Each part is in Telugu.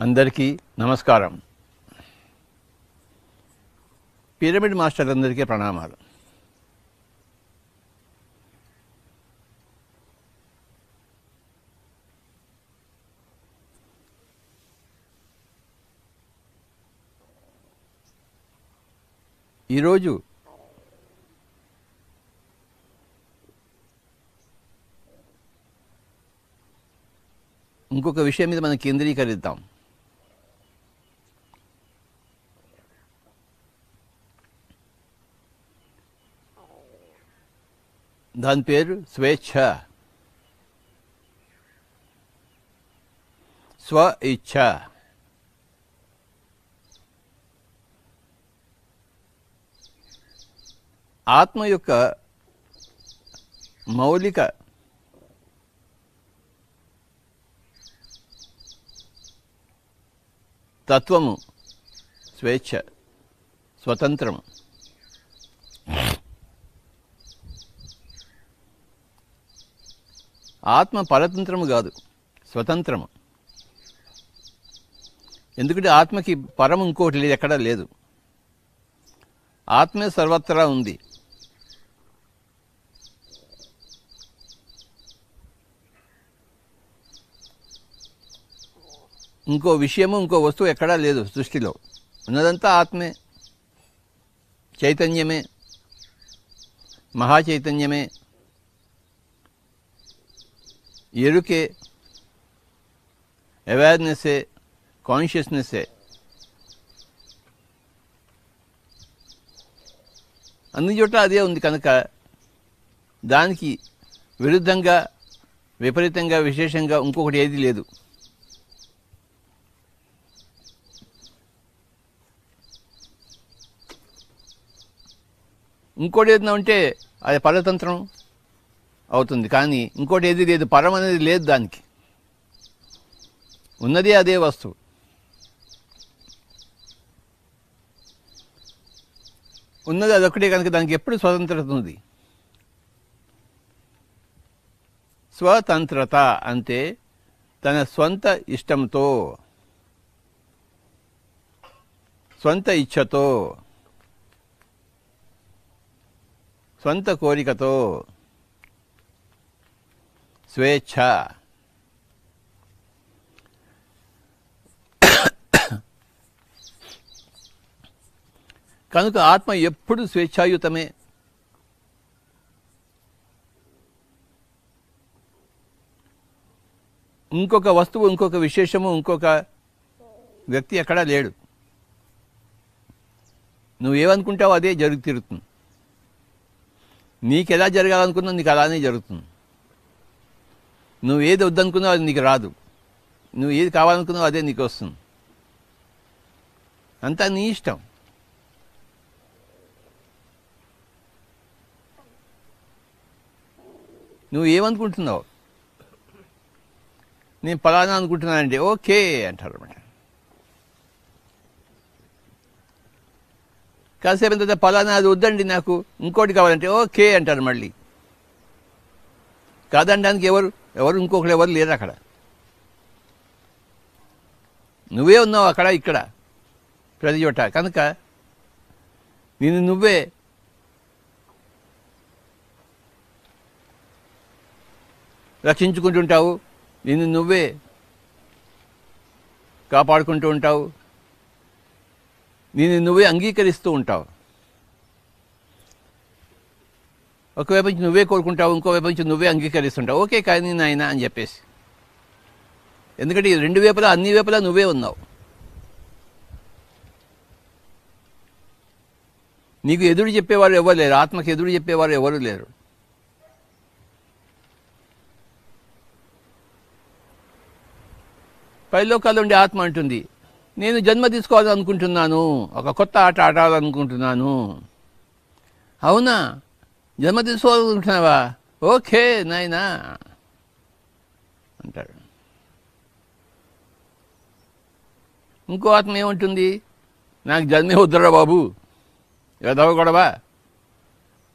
అందరికీ నమస్కారం. పిరమిడ్ మాస్టర్లందరికీ ప్రణామాలు. ఈరోజు ఇంకొక విషయం మీద మనం కేంద్రీకరిద్దాం. దాని పేరు స్వేచ్ఛ, స్వ ఇచ్ఛ. ఆత్మ యొక్క మౌలిక తత్వము స్వేచ్ఛ, స్వతంత్రము. ఆత్మ పరతంత్రము కాదు, స్వతంత్రము. ఎందుకంటే ఆత్మకి పరం ఇంకోటి లేదు, ఎక్కడా లేదు. ఆత్మే సర్వత్రా ఉంది. ఇంకో విషయము, ఇంకో వస్తువు ఎక్కడా లేదు సృష్టిలో. ఉన్నదంతా ఆత్మే, చైతన్యమే, మహాచైతన్యమే, ఎరుకే, అవేర్నెస్సే, కాన్షియస్నెస్సే. అన్ని చోట్ల అదే ఉంది కనుక దానికి విరుద్ధంగా, విపరీతంగా, విశేషంగా ఇంకొకటి ఏది లేదు. ఇంకోటి ఏదైనా ఉంటే అది పరతంత్రం అవుతుంది, కానీ ఇంకోటి ఏది లేదు. పరం అనేది లేదు దానికి. ఉన్నది అదే వస్తువు. ఉన్నది అదొక్కటే కనుక దానికి ఎప్పుడు స్వతంత్రత ఉంది. స్వతంత్రత అంటే తన స్వంత ఇష్టంతో, స్వంత ఇచ్ఛతో, స్వంత కోరికతో స్వేచ్ఛ. కనుక ఆత్మ ఎప్పుడు స్వేచ్ఛాయుతమే. ఇంకొక వస్తువు, ఇంకొక విశేషము, ఇంకొక వ్యక్తి ఎక్కడా లేడు. నువ్వేమనుకుంటావో అదే జరుగు తీరుతుంది. నీకు ఎలా జరగాలనుకున్నావు నీకు అలానే జరుగుతుంది. నువ్వు ఏది వద్దనుకున్నావు అది నీకు రాదు. నువ్వు ఏది కావాలనుకున్నావు అదే నీకు వస్తుంది. అంతా నీ ఇష్టం. నువ్వు ఏమనుకుంటున్నావు? నేను ఫలానా అనుకుంటున్నానండి, ఓకే అంటారు అన్నమాట. కాసేపు ఎంత ఫలానా అది వద్దండి నాకు ఇంకోటి కావాలంటే ఓకే అంటారు. మళ్ళీ కాదనడానికి ఎవరు ఇంకొకరు ఎవరు లేరు అక్కడ. నువ్వే ఉన్నావు అక్కడ, ఇక్కడ, ప్రతి చోట. కనుక నిన్ను నువ్వే రక్షించుకుంటుంటావు, నిన్ను నువ్వే కాపాడుకుంటూ ఉంటావు, నిన్ను నువ్వే అంగీకరిస్తూ ఉంటావు. ఒకవైపు నుంచి నువ్వే కోరుకుంటావు, ఇంకోవైపు నుంచి నువ్వే అంగీకరిస్తుంటావు. ఓకే కానీ నాయన అని చెప్పేసి. ఎందుకంటే ఈ రెండు వైపులా, అన్ని వైపులా నువ్వే ఉన్నావు. నీకు ఎదురు చెప్పేవారు ఎవరు లేరు. ఆత్మకి ఎదురు చెప్పేవారు ఎవరు లేరు. పైలోకాల్లో ఉండే ఆత్మ అంటుంది, నేను జన్మ తీసుకోవాలని అనుకుంటున్నాను, ఒక కొత్త ఆట ఆడాలనుకుంటున్నాను. అవునా, జన్మ తీసుకోవాలనుకుంటున్నావా? ఓకే నాయనా అంటాడు. ఇంకో ఆత్మ ఏముంటుంది, నాకు జన్మే వద్దురా బాబు, ఎదవ గొడవ,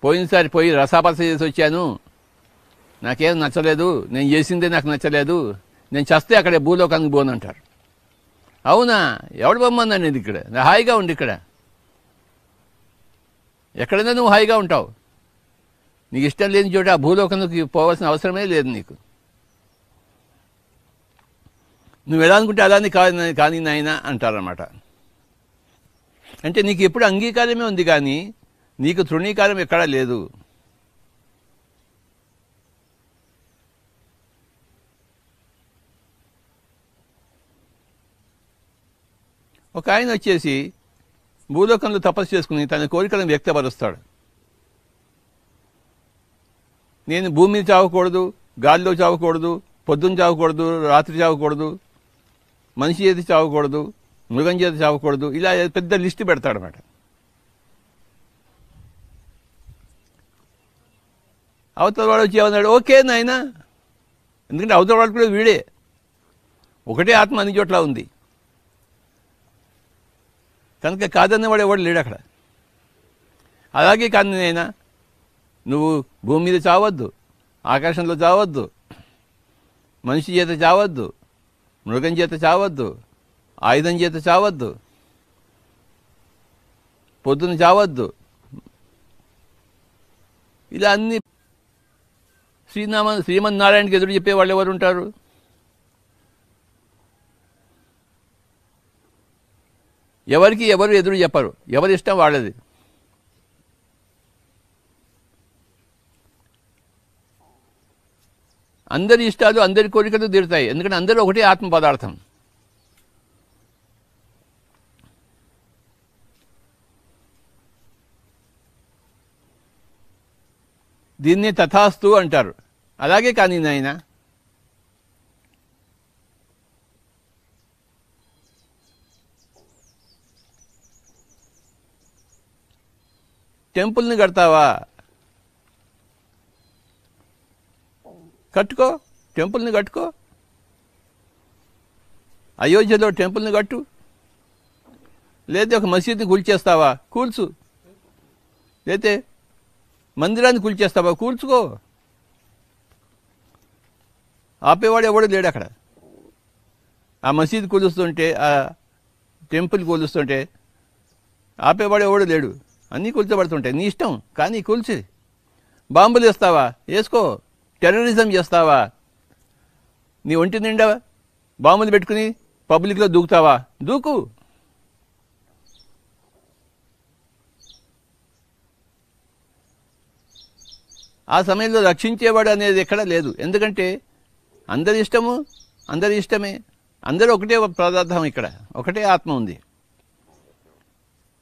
పోయినసారి పోయి రసాపస చేసి వచ్చాను, నాకేం నచ్చలేదు, నేను చేసిందే నాకు నచ్చలేదు, నేను చస్తే అక్కడే భూలోకానికి పోను అంటారు. అవునా? ఎవడు బొమ్మన్నాను నేను ఇక్కడ, హాయిగా ఉండి ఇక్కడ. ఎక్కడైనా నువ్వు హాయిగా ఉంటావు. నీకు ఇష్టం లేని చోట ఆ భూలోకంలోకి పోవాల్సిన అవసరమే లేదు నీకు. నువ్వు ఎలా అనుకుంటే అలానే కానీ నాయన అంటారన్నమాట. అంటే నీకు ఎప్పుడు అంగీకారమే ఉంది, కానీ నీకు తృణీకారం ఎక్కడా లేదు. ఒక ఆయన వచ్చేసి భూలోకంలో తపస్సు చేసుకుని తన కోరికలను వ్యక్తపరుస్తాడు. నేను భూమి మీద చావకూడదు, గాలిలో చావకూడదు, పొద్దున్న చావకూడదు, రాత్రి చావకూడదు, మనిషి చేతి చావకూడదు, మృగం చేతి చావకూడదు, ఇలా పెద్ద లిస్టు పెడతాడనమాట. అవతల వాడు వచ్చి ఏమన్నాడు, ఓకే నాయన, ఎందుకంటే అవతల వాడు కూడా వీడే, ఒకటే ఆత్మ అన్ని చోట్ల ఉంది కనుక కాదన్నవాడు ఎవడు లేడు అక్కడ. అలాగే కాదు నాయన, నువ్వు భూమి మీద చావద్దు, ఆకాశంలో చావద్దు, మనిషి చేత చావద్దు, మృగం చేత చావద్దు, ఆయుధం చేత చావద్దు, పొద్దున చావద్దు, ఇలా అన్ని శ్రీమన్నారాయణకి ఎదురు చెప్పేవాళ్ళు ఎవరు ఉంటారు? ఎవరికి ఎవరు ఎదురు చెప్పరు, ఎవరి ఇష్టం వాళ్ళది. అందరి ఇష్టాలు అందరి కోరికలు తీరుతాయి, ఎందుకంటే అందరూ ఒకటే ఆత్మ పదార్థం. దీన్ని తథాస్తు అంటారు. అలాగే కానీ నాయన, టెంపుల్ని కడతావా? కట్టుకో, టెంపుల్ని కట్టుకో. అయోధ్యలో టెంపుల్ని కట్టు. లేదా ఒక మసీద్ని కూల్చేస్తావా? కూల్చు. లేతే మందిరాన్ని కూల్చేస్తావా? కూల్చుకో. ఆపేవాడు ఎవడు లేడు అక్కడ. ఆ మసీద్ కూలుస్తుంటే, ఆ టెంపుల్ కూలుస్తుంటే ఆపేవాడు ఎవడు లేడు. అన్నీ కూల్చబడుతుంటాయి, నీ ఇష్టం. కానీ కూల్చి. బాంబులు వేస్తావా? వేసుకో. టెర్రరిజం చేస్తావా? నీ ఒంటి నిండా బాంబులు పెట్టుకుని పబ్లిక్లో దూకుతావా? దూకు. ఆ సమయంలో రక్షించేవాడు అనేది ఎక్కడా లేదు. ఎందుకంటే అందరి ఇష్టము, అందరి ఇష్టమే, అందరూ ఒకటే పదార్థం, ఇక్కడ ఒకటే ఆత్మ ఉంది.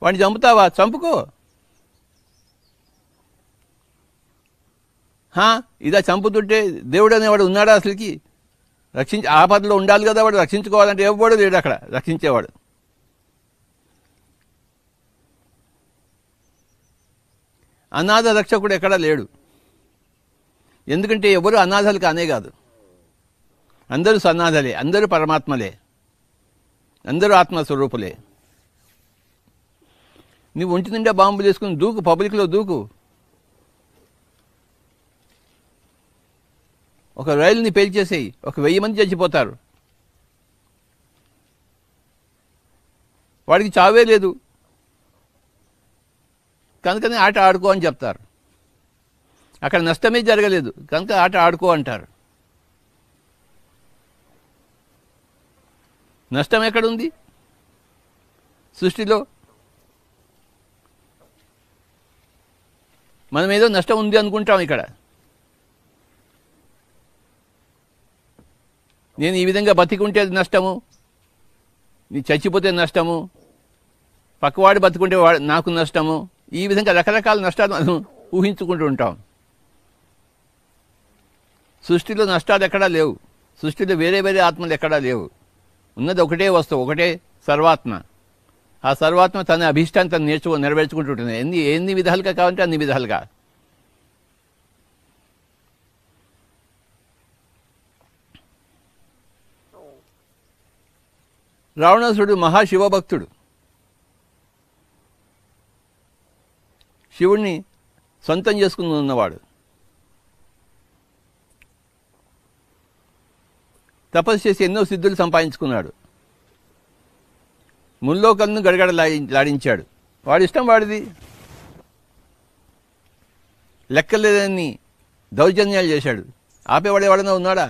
వాడిని చంపుతావా? చంపుకో. ఇదా చంపుతుంటే దేవుడు అనేవాడు ఉన్నాడా అసలుకి? ఆపదలో ఉండాలి కదా వాడు, రక్షించుకోవాలంటే ఎవడు లేడు అక్కడ రక్షించేవాడు. అనాథ రక్షకుడు ఎక్కడా లేడు. ఎందుకంటే ఎవరు అనాథలు కానే కాదు, అందరూ సన్నాథలే, అందరూ పరమాత్మలే, అందరూ ఆత్మస్వరూపులే. నువ్వు ఒంటి నిండా బాంబులు వేసుకుని దూకు, పబ్లిక్లో దూకు. ఒక రైలుని పేల్చేసేయి, 1000 మంది చచ్చిపోతారు. వాడికి చావే లేదు కనుకనే ఆట ఆడుకో అని చెప్తారు. అక్కడ నష్టమే జరగలేదు కనుక ఆట ఆడుకో అంటారు. నష్టం ఎక్కడుంది సృష్టిలో? మనం ఏదో నష్టం ఉంది అనుకుంటాం ఇక్కడ. నేను ఈ విధంగా బతికుంటే నష్టము, నీ చచ్చిపోతే నష్టము, పక్కవాడు బతుకుంటే నాకు నష్టము, ఈ విధంగా రకరకాల నష్టాలు మనం ఊహించుకుంటూ ఉంటాం. సృష్టిలో నష్టాలు ఎక్కడా లేవు, సృష్టిలో వేరే వేరే ఆత్మలు ఎక్కడా లేవు. ఉన్నది ఒకటే వస్తువు, ఒకటే సర్వాత్మ. ఆ సర్వాత్మ తన అభిష్టాన్ని తను నెరవేర్చుకుంటుంటుంది. ఎన్ని విధాలుగా కావాలంటే అన్ని విధాలుగా. రావణాసురుడు మహాశివభక్తుడు. శివుణ్ణి సొంతం చేసుకుని ఉన్నవాడు. తపస్సు చేసి ఎన్నో సిద్ధులు సంపాదించుకున్నాడు. ముల్లోకలను గడగడలాడించాడు. వాడి ఇష్టం వాడిది. లెక్కలేదని దౌర్జన్యాలు చేశాడు. ఆపేవాడు ఎవడన్నా ఉన్నాడా?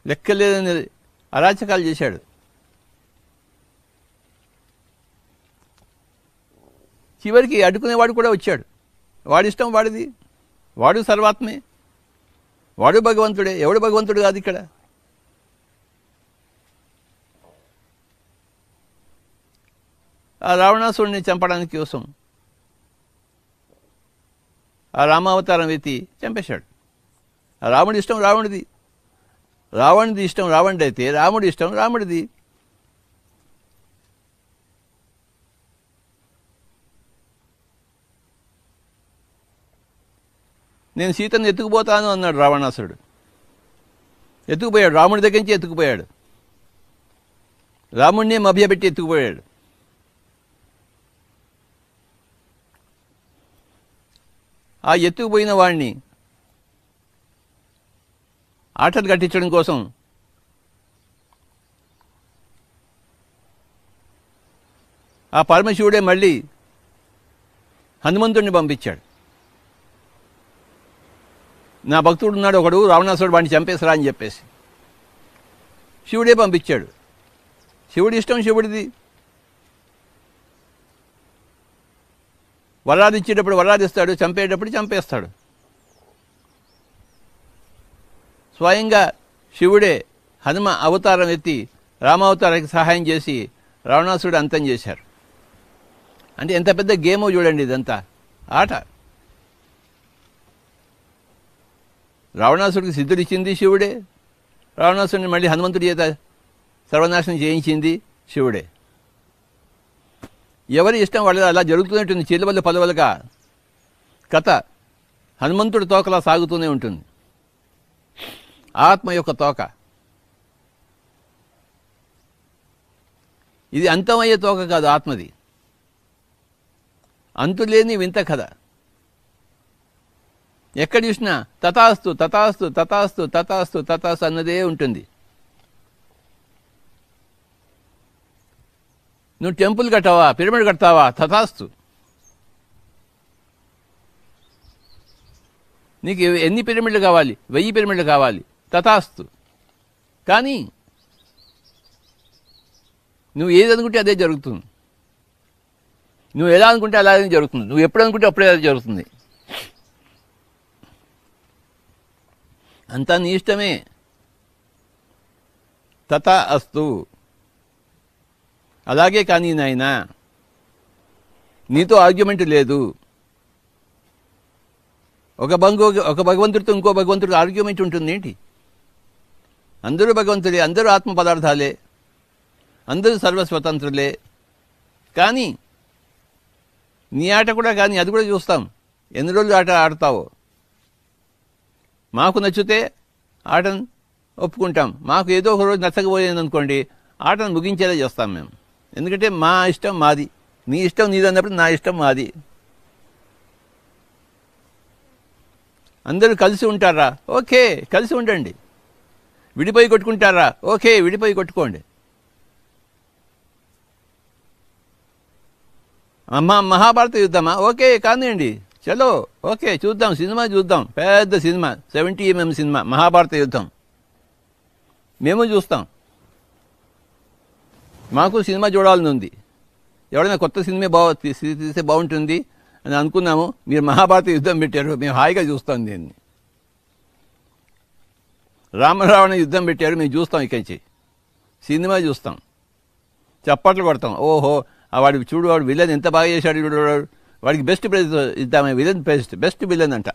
లెక్కలేదని అరాచకాలు చేశాడు. చివరికి అడ్డుకునేవాడు కూడా వచ్చాడు. వాడిష్టం వాడిది. వాడు సర్వాత్మే, వాడు భగవంతుడే. ఎవడు భగవంతుడు కాదు ఇక్కడ. ఆ రావణాసురుడిని చంపడానికి కోసం ఆ రామావతారం ఎత్తి చంపేశాడు. ఆ రాముడి ఇష్టం రావణుడిది, రావణుడి ఇష్టం రావణుడి అయితే రాముడి ఇష్టం రాముడిది. నేను సీతను ఎత్తుకుపోతాను అన్నాడు రావణాసురుడు. ఎత్తుకుపోయాడు. రాముడి దగ్గర నుంచి ఎత్తుకుపోయాడు. రాముడినే మభ్యపెట్టి ఎత్తుకుపోయాడు. ఆ ఎత్తుకుపోయిన వాడిని ఆటలు కట్టించడం కోసం ఆ పరమశివుడే మళ్ళీ హనుమంతుడిని పంపించాడు. నా భక్తుడు ఉన్నాడు ఒకడు, రావణాసురుడు వాడిని చంపేసరా అని చెప్పేసి శివుడే పంపించాడు. శివుడి ఇష్టం శివుడిది. వరాదిచ్చేటప్పుడు వరాదిస్తాడు, చంపేటప్పుడు చంపేస్తాడు. స్వయంగా శివుడే హనుమ అవతారం ఎత్తి రామావతారానికి సహాయం చేసి రావణాసురుడు అంతం చేశారు. అంటే ఎంత పెద్ద గేమో చూడండి, ఇదంతా ఆట. రావణాసుడికి సిద్ధుడిచ్చింది శివుడే. రావణాసుడిని మళ్ళీ హనుమంతుడి చేత సర్వనాశనం చేయించింది శివుడే. ఎవరి ఇష్టం వాళ్ళ అలా జరుగుతున్నట్టుంది. చిలువల పలువలుగా కథ హనుమంతుడి తోకలా సాగుతూనే ఉంటుంది. ఆత్మ యొక్క తోక. ఇది అంతమయ్యే తోక కాదు, ఆత్మది. అంతులేని వింత కథ. ఎక్కడ చూసినా తథాస్తు తథాస్తు తథాస్తు తథాస్తు తథాస్తు అన్నదే ఉంటుంది. నువ్వు టెంపుల్ కట్టావా, పిరమిడ్ కడతావా, తథాస్తు. నీకు ఎన్ని పిరమిడ్లు కావాలి, 1000 పిరమిడ్లు కావాలి, తథాస్తు. కానీ నువ్వు ఏది అనుకుంటే అదే జరుగుతుంది. నువ్వు ఎలా అనుకుంటే అలాగే జరుగుతుంది. నువ్వు ఎప్పుడు అనుకుంటే అప్పుడే అది జరుగుతుంది. అంతా నీ ఇష్టమే. తథా అస్తు. అలాగే కానీ నాయనా, నీతో ఆర్గ్యుమెంట్ లేదు. ఒక భగవంతుడితో ఇంకో భగవంతుడితో ఆర్గ్యుమెంట్ ఉంటుంది ఏంటి? అందరూ భగవంతులే, అందరూ ఆత్మ పదార్థాలే, అందరూ సర్వస్వతంత్రులే. కానీ నీ ఆట కూడా, కానీ అది కూడా చూస్తాం. ఎన్ని రోజులు ఆట ఆడతావో. మాకు నచ్చితే ఆటను ఒప్పుకుంటాం. మాకు ఏదో ఒక రోజు నచ్చకపోయింది అనుకోండి, ఆటను ముగించేలా చేస్తాం మేము. ఎందుకంటే మా ఇష్టం మాది, నీ ఇష్టం నీది అన్నప్పుడు నా ఇష్టం మాది. అందరూ కలిసి ఉంటారా? ఓకే, కలిసి ఉండండి. విడిపోయి కొట్టుకుంటారా? ఓకే, విడిపోయి కొట్టుకోండి. మహాభారత యుద్ధమా? ఓకే, కానివ్వండి, చలో, ఓకే, చూద్దాం, సినిమా చూద్దాం. పెద్ద సినిమా, 70 mm సినిమా, మహాభారత యుద్ధం. మేము చూస్తాం. మాకు సినిమా చూడాలని ఉంది. ఎవడైనా కొత్త సినిమా తీస్తే బాగుంటుంది అని అనుకున్నాము. మీరు మహాభారత యుద్ధం పెట్టారు, మేము హాయిగా చూస్తాం. దీన్ని రామరావణ యుద్ధం పెట్టారు, మేము చూస్తాం. ఇక్కడి నుంచి సినిమా చూస్తాం, చప్పట్లు కొడతాం. ఓహో, వాడి చూడు, వాడు విలన్ ఎంత బాగా చేశాడు చూడు, వాడికి బెస్ట్ ప్రైజ్ ఇద్దామే. విలన్ బెస్ట్ విలన్ అంట.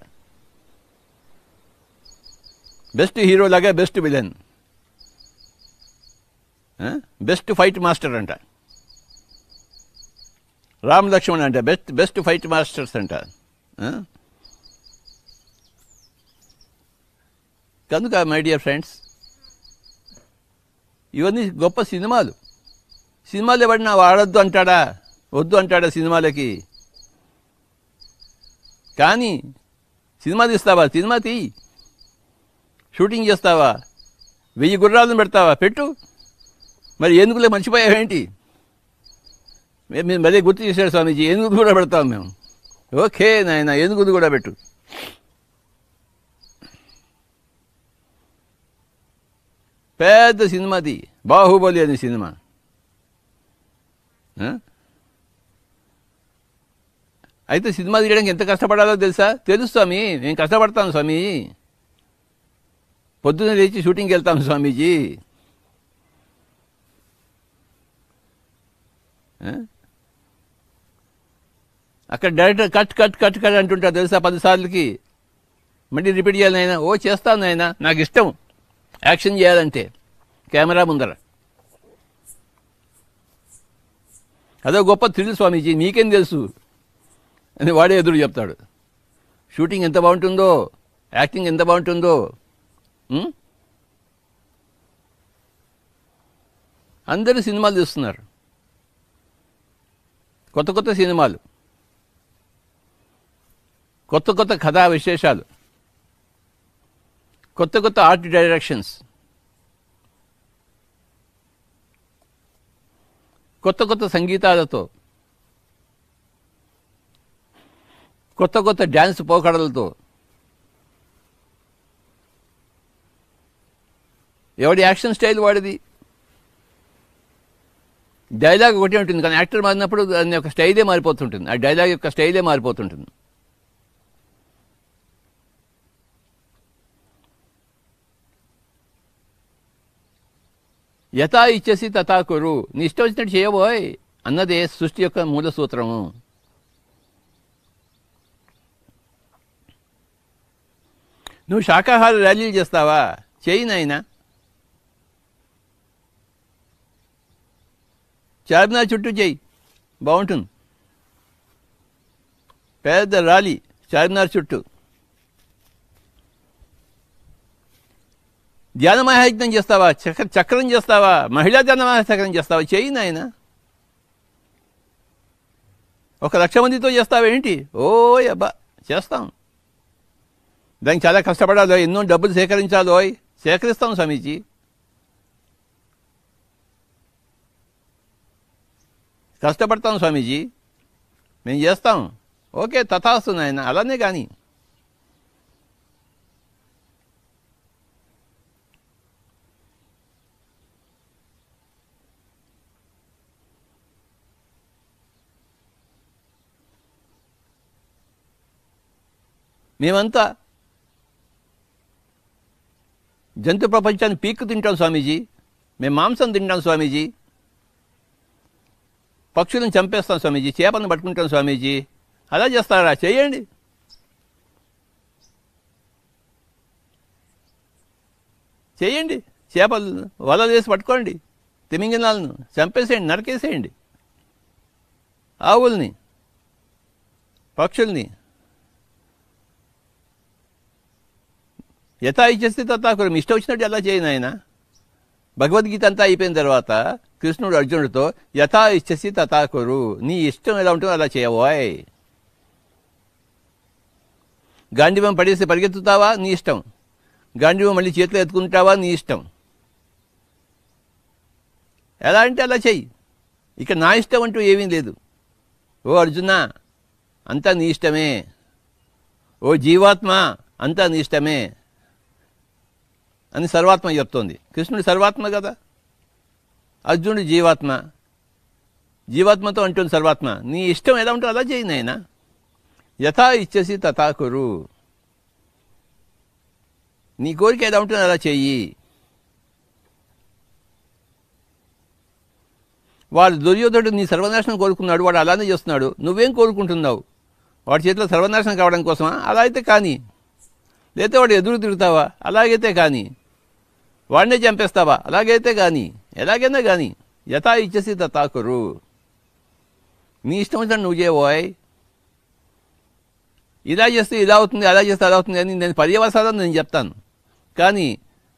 బెస్ట్ హీరో లాగా best villain, best fight master అంట. రామ్ లక్ష్మణ్ అంట బెస్ట్ ఫైట్ మాస్టర్స్ అంట. కనుక మై డియర్ ఫ్రెండ్స్, ఇవన్నీ గొప్ప సినిమాలు. సినిమాలు ఎవడన్నా వాడొద్దు అంటాడా, వద్దు అంటాడా సినిమాలకి? కానీ సినిమా తీస్తావా? సినిమా తీ. షూటింగ్ చేస్తావా? 1000 గుర్రాలను పెడతావా? పెట్టు. మరి ఏనుగులే మర్చిపోయావేంటి? మేము మళ్ళీ గుర్తు చేశాడు స్వామీజీ, ఏనుగులు కూడా పెడతాం మేము. ఓకే నాయన, ఏనుగులు కూడా పెట్టు. పెద్ద సినిమాది, బాహుబలి అనే సినిమా. అయితే సినిమా తీయడానికి ఎంత కష్టపడాలో తెలుసా? తెలుసు స్వామి, నేను కష్టపడతాను స్వామి. పొద్దున్న లేచి షూటింగ్కి వెళ్తాం స్వామీజీ. అక్కడ director cut cut cut cut అంటుంటారు తెలుసా 10 సార్లకి. మళ్ళీ రిపీట్ చేయాలి నాయన. ఓ చేస్తాను నాయన, నాకు ఇష్టం యాక్షన్ చేయాలంటే కెమెరా ముందర. అదో గొప్ప థ్రిల్ స్వామీజీ, మీకేం తెలుసు అని వాడే ఎదురు చెప్తాడు. షూటింగ్ ఎంత బాగుంటుందో, యాక్టింగ్ ఎంత బాగుంటుందో. అందరూ సినిమాలు తీస్తున్నారు, కొత్త కొత్త సినిమాలు, కొత్త కొత్త కథా విశేషాలు, కొత్త కొత్త ఆర్ట్ డైరెక్షన్స్, కొత్త కొత్త సంగీతాలతో, కొత్త కొత్త డ్యాన్స్ పోకడలతో. ఎవడి యాక్షన్ స్టైల్ వాడిది. డైలాగ్ ఒకటే ఉంటుంది, కానీ యాక్టర్ మారినప్పుడు దాని యొక్క స్టైలే మారిపోతుంటుంది, ఆ డైలాగ్ యొక్క స్టైలే మారిపోతుంటుంది. యథా ఇచ్చేసి తథా కురు, నీ ఇష్టం వచ్చినట్టు చేయబోయ్ అన్నదే సృష్టి యొక్క మూల సూత్రము. నువ్వు శాకాహార ర్యాలీలు చేస్తావా? చేయి నాయనా. చార్మినార్ చుట్టూ చేయి, బాగుంటుంది. పెద్ద ర్యాలీ చార్మినార్ చుట్టూ. ధ్యాన మహాయజ్ఞం చేస్తావా? చక్రం చేస్తావా? మహిళా ధ్యాన మహాచక్రం చేస్తావా? చేయి నాయన. 1,00,000 మందితో చేస్తావేంటి? ఓ అబ్బా, చేస్తాం. దానికి చాలా కష్టపడాలో, ఎన్నో డబ్బులు సేకరించాలో. సేకరిస్తాం స్వామీజీ. కష్టపడతాం స్వామీజీ, మేము చేస్తాం. ఓకే, తథాస్తు నాయన, అలానే కానీ. మేమంతా జంతు ప్రపంచాన్ని పీక్కు తింటాం స్వామీజీ. మేము మాంసం తింటాం స్వామీజీ. పక్షులను చంపేస్తాం స్వామీజీ. చేపలను పట్టుకుంటాం స్వామీజీ. అలా చేస్తారా? చేయండి. చేయండి. చేపలు వలలు వేసి పట్టుకోండి. తిమింగలాలను చంపేసేయండి, నరికేసేయండి. ఆవుల్ని, పక్షుల్ని. యథా ఇచ్చేస్తే తథాకురు, మీ ఇష్టం వచ్చినట్టు ఎలా చేయను ఆయన. భగవద్గీత అంతా అయిపోయిన తర్వాత కృష్ణుడు అర్జునుడితో యథా ఇచ్చేసి తథాకురు, నీ ఇష్టం ఎలా ఉంటుందో అలా చేయబోయ్. గాంధీవం పడేసి పరిగెత్తుతావా? నీ ఇష్టం. గాంధీవం మళ్ళీ చేతిలో ఎత్తుకుంటావా? నీ ఇష్టం. ఎలా అంటే అలా చెయ్యి. ఇక నా ఇష్టం అంటూ ఏమీ లేదు. ఓ అర్జున, అంతా నీ ఇష్టమే. ఓ జీవాత్మ, అంతా నీ ఇష్టమే అని సర్వాత్మ చెప్తోంది. కృష్ణుడు సర్వాత్మ కదా, అర్జునుడు జీవాత్మ. జీవాత్మతో అంటుంది సర్వాత్మ, నీ ఇష్టం ఎలా ఉంటుందో అలా చేయి నాయనా. యథా ఇచ్చేసి తథాకురు, నీ కోరిక ఎలా ఉంటుందో అలా చెయ్యి. వాడు దుర్యోధనుడు నీ సర్వనాశనం కోరుకున్నాడు, వాడు అలానే చేస్తున్నాడు. నువ్వేం కోరుకుంటున్నావు? వాడి చేతిలో సర్వనాశనం కావడం కోసమా? అలా అయితే కానీ. లేకపోతే వాడు ఎదురు తిరుగుతావా? అలాగైతే కానీ. వాడినే చంపేస్తావా? అలాగైతే కానీ. ఎలాగైనా కానీ యథా ఇచ్చేసి తథాకురు, నీ ఇష్టం వచ్చినట్టు నువ్వు చేయబోయ్. ఇలా చేస్తే ఇలా అవుతుంది, అలా చేస్తే అలా అవుతుంది అని నేను పర్యవసానం నేను చెప్తాను. కానీ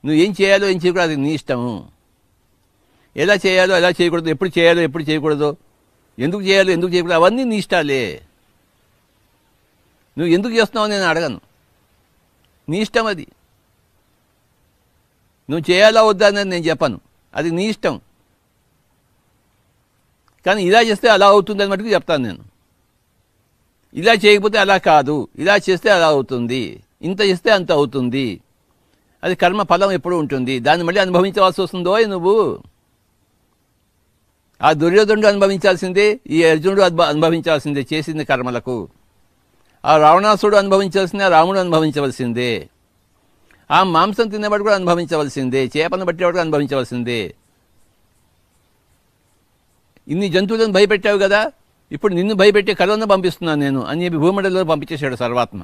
నువ్వు ఏం చేయాలో ఏం చేయకూడదు అది నీ ఇష్టము. ఎలా చేయాలో ఎలా చేయకూడదు, ఎప్పుడు చేయాలో ఎప్పుడు చేయకూడదు, ఎందుకు చేయాలో ఎందుకు చేయకూడదు, అవన్నీ నీ ఇష్టాలే. నువ్వు ఎందుకు చేస్తున్నావు నేను అడగను, నీ ఇష్టం అది. నువ్వు చేయాలా వద్దా అనేది నేను చెప్పను, అది నీ ఇష్టం. కానీ ఇలా చేస్తే అలా అవుతుందని మటుకు చెప్తాను నేను. ఇలా చేయకపోతే అలా కాదు, ఇలా చేస్తే అలా అవుతుంది, ఇంత చేస్తే అంత అవుతుంది. అది కర్మ ఫలం ఎప్పుడు ఉంటుంది, దాన్ని మళ్ళీ అనుభవించవలసి వస్తుందో నువ్వు. ఆ దుర్యోధనుడు అనుభవించాల్సిందే, ఈ అర్జునుడు అనుభవించాల్సిందే చేసింది కర్మలకు. ఆ రావణాసుడు అనుభవించాల్సిందే, ఆ రాముడు అనుభవించవలసిందే. ఆ మాంసం తినేవాడు కూడా అనుభవించవలసిందే, చేపను పట్టేవాడు అనుభవించవలసిందే. ఇన్ని జంతువులను భయపెట్టావు కదా, ఇప్పుడు నిన్ను భయపెట్టే కరోనా పంపిస్తున్నాను నేను అని చెప్పి భూమండలంలో పంపించేశాడు సర్వాత్మ.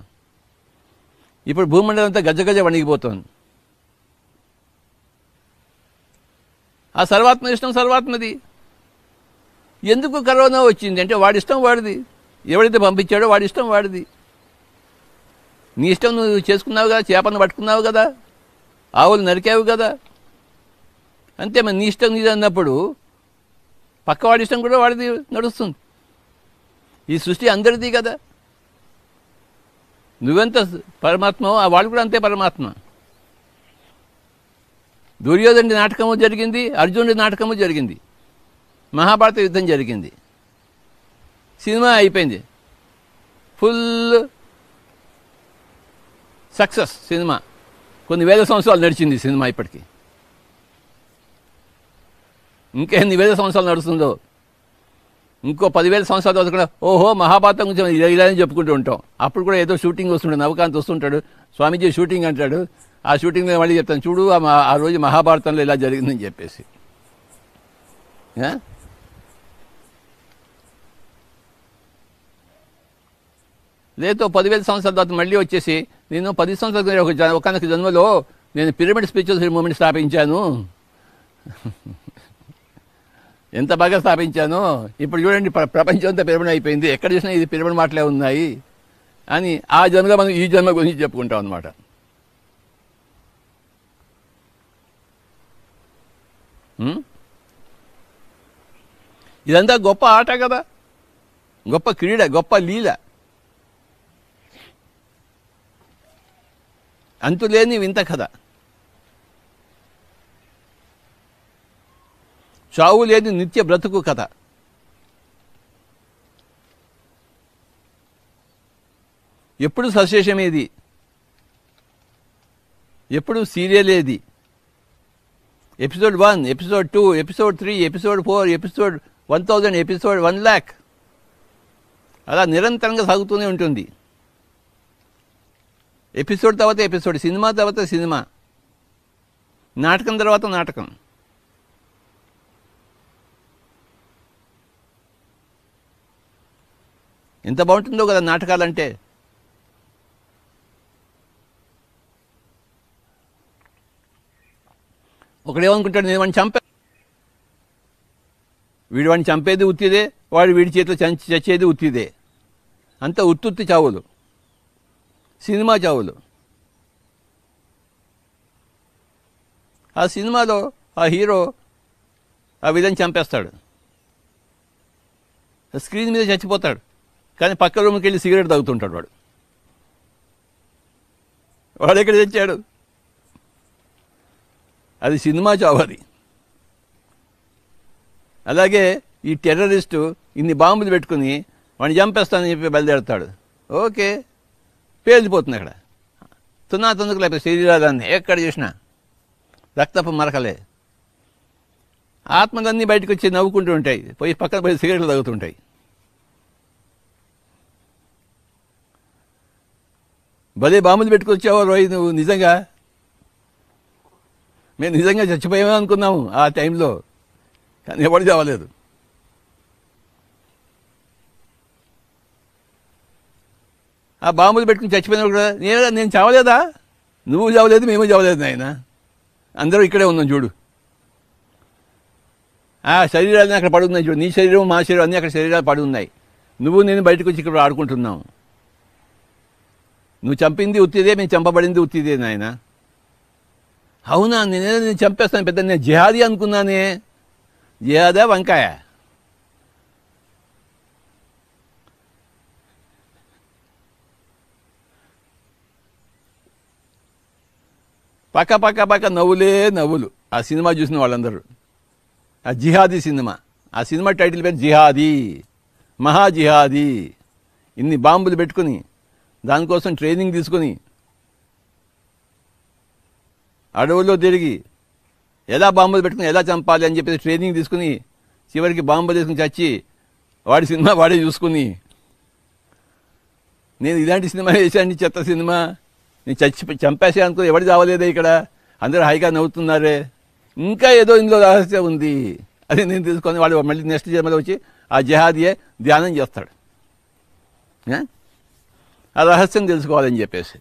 ఇప్పుడు భూమండలం అంతా గజగజ వణిగిపోతుంది. ఆ సర్వాత్మ ఇష్టం సర్వాత్మది. ఎందుకు కరోనా వచ్చింది అంటే వాడి ఇష్టం వాడిది, ఎవడైతే పంపించాడో వాడి ఇష్టం వాడిది. నీ ఇష్టం నువ్వు చేసుకున్నావు కదా, చేపను పట్టుకున్నావు కదా, ఆవులు నరికావు కదా, అంతే. మరి నీ ఇష్టం నీది అన్నప్పుడు పక్కవాడి ఇష్టం కూడా వాడిది నడుస్తుంది. ఈ సృష్టి అందరిది కదా. నువ్వెంత పరమాత్మ, ఆ వాడు కూడా అంతే పరమాత్మ. దుర్యోధనుడి నాటకము జరిగింది, అర్జునుడి నాటకము జరిగింది, మహాభారత యుద్ధం జరిగింది, సినిమా అయిపోయింది, ఫుల్ సక్సెస్ సినిమా. కొన్ని వేల సంవత్సరాలు నడిచింది సినిమా. ఇప్పటికీ ఇంకెన్ని వేల సంవత్సరాలు నడుస్తుందో. ఇంకో 10,000 సంవత్సరాల తర్వాత కూడా ఓహో మహాభారతం గురించి ఇలా చెప్పుకుంటూ ఉంటాం. అప్పుడు కూడా ఏదో షూటింగ్ వస్తుంటాడు, నవకాంత్ వస్తుంటాడు, స్వామీజీ షూటింగ్ అంటాడు. ఆ షూటింగ్లో మళ్ళీ చెప్తాను, చూడు ఆ రోజు మహాభారతంలో ఇలా జరిగిందని చెప్పేసి. లేదో 10,000 సంవత్సరాల తర్వాత మళ్ళీ వచ్చేసి నేను 10 సంవత్సరాల ఒకనొక జన్మలో నేను పిరమిడ్ స్పిరిచువల్ మూమెంట్ స్థాపించాను, ఎంత బాగా స్థాపించాను, ఇప్పుడు చూడండి ప్రపంచం అంతా పిరమిడ్ అయిపోయింది, ఎక్కడ చూసినా ఇది పిరమిడ్ మాటలే ఉన్నాయి అని ఆ జన్మలో మనం ఈ జన్మ గురించి చెప్పుకుంటాం అన్నమాట. ఇదంతా గొప్ప ఆట కదా, గొప్ప క్రీడ, గొప్ప లీల, అంతులేని వింత కథ, చావు లేని నిత్య బ్రతుకు కథ. ఎప్పుడు సశేషమేది, ఎప్పుడు సీరియల్ ఏది, episode 1, episode 2, episode 3, episode 4, episode 1000, episode 1,00,000 అలా నిరంతరంగా సాగుతూనే ఉంటుంది. ఎపిసోడ్ తర్వాత ఎపిసోడ్, సినిమా తర్వాత సినిమా, నాటకం తర్వాత నాటకం. ఎంత బాగుంటుందో కదా నాటకాలంటే. ఒకడేమనుకుంటాడు, నేను వాడిని వీడు వాడిని చంపేది ఉత్తిదే, వాడు వీడి చేతిలో చచ్చేది ఉత్తిదే. అంత ఉత్తుత్తి చావులు, సినిమా చావులు. ఆ సినిమాలో ఆ హీరో ఆ విధంగా చంపేస్తాడు, స్క్రీన్ మీద చచ్చిపోతాడు, కానీ పక్క రూమ్కి వెళ్ళి సిగరెట్ తాగుతుంటాడు వాడు. వాడు ఎక్కడ తెచ్చాడు? అది సినిమా చావు అది. అలాగే ఈ టెర్రరిస్టు ఇన్ని బాంబులు పెట్టుకుని వాడిని చంపేస్తానని చెప్పి బయలుదేరుతాడు. ఓకే, పేలిపోతుంది అక్కడ, తునాతునుకు లేకపోతే శరీరాలన్నీ ఎక్కడ చూసినా రక్తపు మరకలే. ఆత్మలన్నీ బయటకు వచ్చి నవ్వుకుంటూ ఉంటాయి, పోయి పక్కన పోయి సిగరెట్లు తాగుతుంటాయి. భలే బాంబులు పెట్టుకొచ్చావో రోయ్ నువ్వు, నిజంగా మేము నిజంగా చచ్చిపోయామే అనుకున్నాము ఆ టైంలో, కానీ ఎవడు చావలేదు. ఆ బాంబులు పెట్టుకుని చచ్చిపోయినా కూడా నేను చావలేదా, నువ్వు చావలేదు, మేము చావలేదు నాయన, అందరూ ఇక్కడే ఉన్నాం చూడు. ఆ శరీరాలన్నీ అక్కడ పడి ఉన్నాయి చూడు, నీ శరీరం మా శరీరం అన్నీ అక్కడ శరీరాలు పడి ఉన్నాయి. నువ్వు నేను బయటకు వచ్చి ఇక్కడ ఆడుకుంటున్నాం. నువ్వు చంపింది ఉత్తిదే, మేము చంపబడింది ఉత్తిదే నాయన. అవునా, నేను చంపేస్తాను, పెద్ద నేను జిహాదీ అనుకున్నానే. జిహాదా వంకాయ? పక్క పక్క పక్క నవ్వులే నవ్వులు. ఆ సినిమా చూసిన వాళ్ళందరూ. ఆ జిహాదీ సినిమా, ఆ సినిమా టైటిల్ పేరు జిహాదీ, మహా జిహాదీ. ఇన్ని బాంబులు పెట్టుకుని దానికోసం ట్రైనింగ్ తీసుకుని అడవుల్లో తిరిగి ఎలా బాంబులు పెట్టుకుని ఎలా చంపాలి అని చెప్పేసి ట్రైనింగ్ తీసుకుని చివరికి బాంబులు తీసుకుని చచ్చి వాడి సినిమా వాడే చూసుకుని, నేను ఇలాంటి సినిమా వేసాను, చెత్త సినిమా, నేను చంపేసే అనుకో, ఎవరు చావలేదే ఇక్కడ, అందరూ హాయిగా నవ్వుతున్నారే, ఇంకా ఏదో ఇందులో రహస్యం ఉంది. అది నేను తీసుకొని వాడు మళ్ళీ నెక్స్ట్ జన్మలో వచ్చి ఆ జిహాదీయే ధ్యానం చేస్తాడు. ఆ రహస్యం తెలుసుకోవాలని చెప్పేసి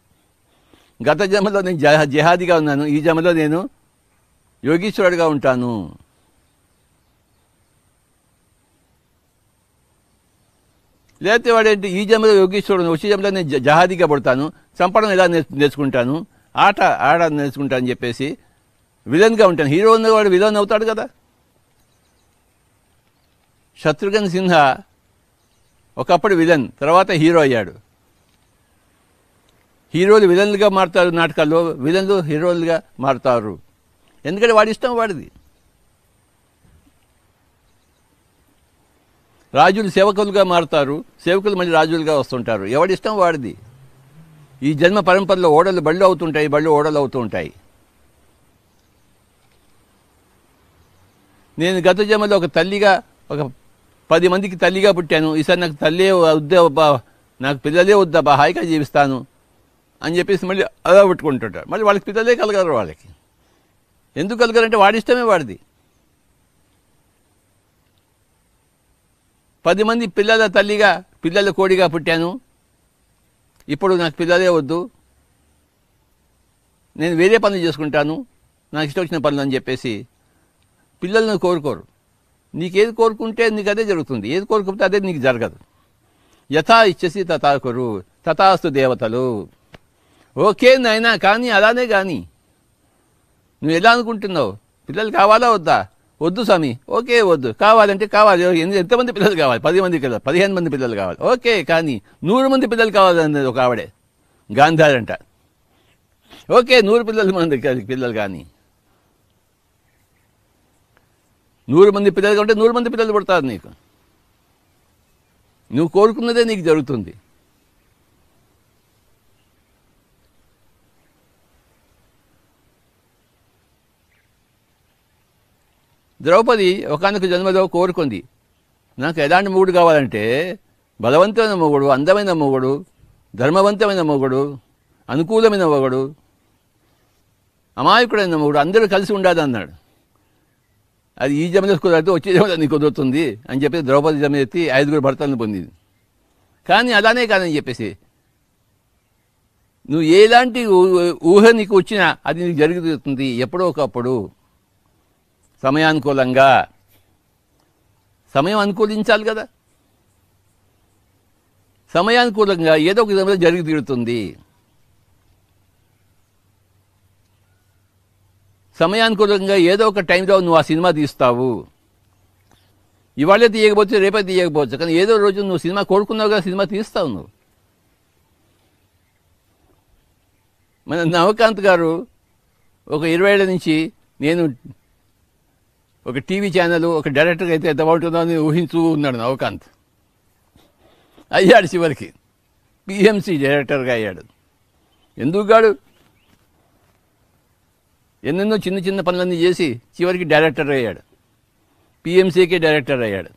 గత జన్మలో నేను జిహాదీగా ఉన్నాను, ఈ జన్మలో నేను యోగీశ్వరుడిగా ఉంటాను. లేకపోతే వాడేంటి, ఈ జన్మలో యోగీశ్వరుడు, వచ్చే జన్మలో నేను జిహాదీగా పడతాను, చంపడం ఎలా నేర్చుకుంటాను, ఆట నేర్చుకుంటాను అని చెప్పేసి విలన్గా ఉంటాను. హీరో ఉన్నవాడు విలన్ అవుతాడు కదా. శత్రుఘ్న సిన్హా ఒకప్పుడు విలన్, తర్వాత హీరో అయ్యాడు. హీరోలు విలన్లుగా మారుతారు నాటకాల్లో, విలన్లు హీరోలుగా మారుతారు. ఎందుకంటే వాడి ఇష్టం వాడిది. రాజులు సేవకులుగా మారుతారు, సేవకులు మళ్ళీ రాజులుగా వస్తుంటారు. ఎవడి ఇష్టం వాడిది. ఈ జన్మ పరంపరలో ఓడలు బళ్ళు అవుతుంటాయి, బళ్ళు ఓడలు అవుతూ ఉంటాయి. నేను గత జన్మలో ఒక తల్లిగా, ఒక 10 మందికి తల్లిగా పుట్టాను, ఈసారి నాకు తల్లే వద్దా, నాకు పిల్లలే వద్దా, హాయిగా జీవిస్తాను అని చెప్పేసి మళ్ళీ అలా పెట్టుకుంటుంటారు. మళ్ళీ వాళ్ళకి పిల్లలే కలగరు. వాళ్ళకి ఎందుకు కలగరంటే వాడి ఇష్టమే వాడిది. 10 మంది పిల్లల తల్లిగా, పిల్లల కోడిగా పుట్టాను, ఇప్పుడు నాకు పిల్లలే వద్దు, నేను వేరే పనులు చేసుకుంటాను, నాకు ఇష్టం వచ్చిన పనులు అని చెప్పేసి పిల్లలను కోరుకోరు. నీకేది కోరుకుంటే నీకు అదే జరుగుతుంది, ఏది కోరుకుంటే అదే నీకు జరగదు. యథా ఇచ్చేసి తథా కురు, తథాస్తు దేవతలు. ఓకే నాయనా, కానీ అలానే కానీ నువ్వు ఎలా అనుకుంటున్నావు, పిల్లలు కావాలా వద్దా, వద్దు స్వామి, ఓకే వద్దు, కావాలంటే కావాలి. ఎంతమంది పిల్లలు కావాలి, 10 మంది పిల్లలు, 15 మంది పిల్లలు కావాలి, ఓకే, కానీ 100 మంది పిల్లలు కావాలన్నది ఒక ఆవిడే, గాంధారి అంట. ఓకే 100 మంది పిల్లలు, కానీ 100 మంది పిల్లలు కంటే 100 మంది పిల్లలు పుడతారు నీకు. నువ్వు కోరుకున్నదే నీకు జరుగుతుంది. ద్రౌపది ఒకానొక జన్మలో కోరుకుంది, నాకు ఎలాంటి మొగుడు కావాలంటే బలవంతమైన మొగుడు, అందమైన మొగుడు, ధర్మవంతమైన మొగుడు, అనుకూలమైన మొగుడు, అమాయకుడైన మొగుడు, అందరూ కలిసి ఉండాలి అన్నాడు. అది ఈ జన్మలో కుదరదు, వచ్చే జన్మలో నీకు కుదురుతుంది అని చెప్పేసి ద్రౌపది జన్మ ఎత్తి 5 భర్తలను పొందింది. కానీ అలానే కాదని చెప్పేసి నువ్వు ఎలాంటి ఊహ నీకు వచ్చినా అది నీకు జరుగుతుంది ఎప్పుడో ఒకప్పుడు, సమయానుకూలంగా. సమయం అనుకూలించాలి కదా. సమయానుకూలంగా ఏదో ఒక విధంగా జరిగి తీరుతుంది. సమయానుకూలంగా ఏదో ఒక టైంలో నువ్వు ఆ సినిమా తీస్తావు. ఇవాళే తీయకపోతే రేపే తీయకపోవచ్చు, కానీ ఏదో రోజు నువ్వు సినిమా కోరుకున్నావు కదా, సినిమా తీస్తావు నువ్వు. మన నవకాంత్ గారు ఒక 20 ఏళ్ల నుంచి నేను ఒక టీవీ ఛానల్, ఒక డైరెక్టర్గా అయితే ఎంత బాగుంటుందో అని ఊహించూ ఉన్నాడు నవకాంత్. అయ్యాడు, చివరికి పిఎంసి డైరెక్టర్గా అయ్యాడు. ఎందుకు గాడు ఎన్నెన్నో చిన్న చిన్న పనులన్నీ చేసి చివరికి డైరెక్టర్ అయ్యాడు, పిఎంసీకే డైరెక్టర్ అయ్యాడు.